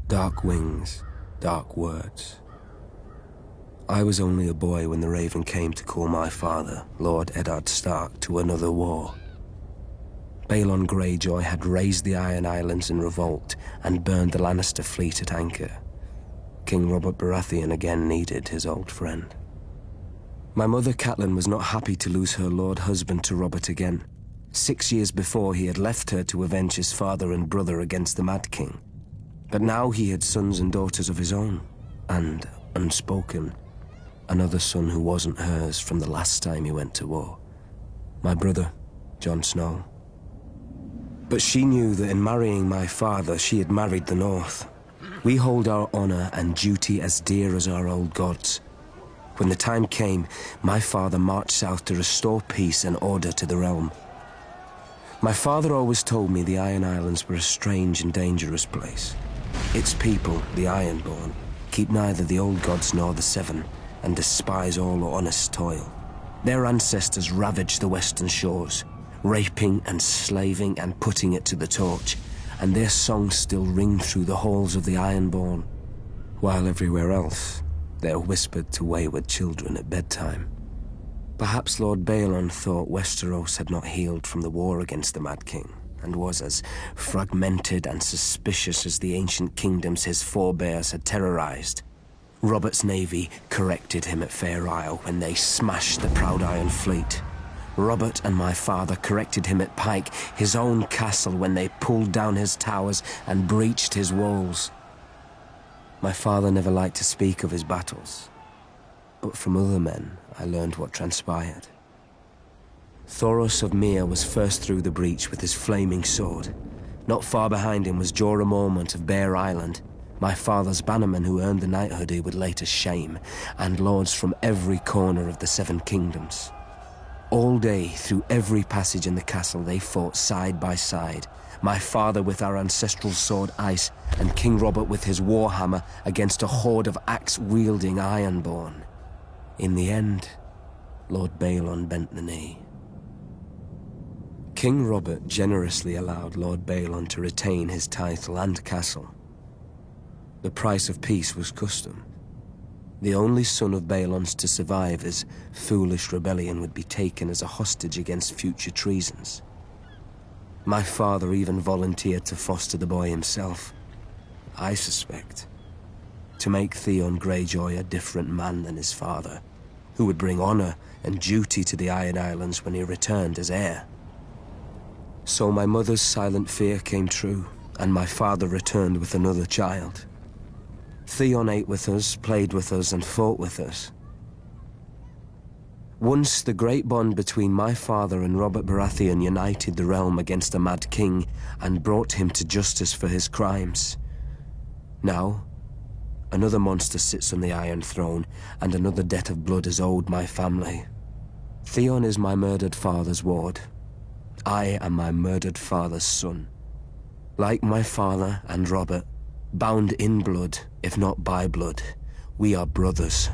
Dark wings, dark words. I was only a boy when the Raven came to call my father, Lord Eddard Stark, to another war. Balon Greyjoy had raised the Iron Islands in revolt and burned the Lannister fleet at anchor. King Robert Baratheon again needed his old friend. My mother Catelyn was not happy to lose her lord husband to Robert again. 6 years before, he had left her to avenge his father and brother against the Mad King. But now he had sons and daughters of his own, and, unspoken, another son who wasn't hers from the last time he went to war. My brother, Jon Snow. But she knew that in marrying my father, she had married the North. We hold our honor and duty as dear as our old gods. When the time came, my father marched south to restore peace and order to the realm. My father always told me the Iron Islands were a strange and dangerous place. Its people, the Ironborn, keep neither the old gods nor the Seven, and despise all honest toil. Their ancestors ravaged the western shores, raping and slaving and putting it to the torch, and their songs still ring through the halls of the Ironborn, while everywhere else they're whispered to wayward children at bedtime. Perhaps Lord Balon thought Westeros had not healed from the war against the Mad King, and was as fragmented and suspicious as the ancient kingdoms his forebears had terrorized. Robert's navy corrected him at Fair Isle when they smashed the proud Iron Fleet. Robert and my father corrected him at Pike, his own castle, when they pulled down his towers and breached his walls. My father never liked to speak of his battles, but from other men I learned what transpired. Thoros of Myr was first through the breach with his flaming sword. Not far behind him was Jorah Mormont of Bear Island, my father's bannerman who earned the knighthood he would later shame, and lords from every corner of the Seven Kingdoms. All day, through every passage in the castle, they fought side by side, my father with our ancestral sword Ice, and King Robert with his warhammer against a horde of axe-wielding Ironborn. In the end, Lord Balon bent the knee. King Robert generously allowed Lord Balon to retain his title and castle. The price of peace was custom. The only son of Balon's to survive his foolish rebellion would be taken as a hostage against future treasons. My father even volunteered to foster the boy himself, I suspect, to make Theon Greyjoy a different man than his father, who would bring honor and duty to the Iron Islands when he returned as heir. So my mother's silent fear came true, and my father returned with another child. Theon ate with us, played with us, and fought with us. Once the great bond between my father and Robert Baratheon united the realm against the Mad King and brought him to justice for his crimes. Now, another monster sits on the Iron Throne, and another debt of blood is owed my family. Theon is my murdered father's ward. I am my murdered father's son. Like my father and Robert, bound in blood, if not by blood, we are brothers.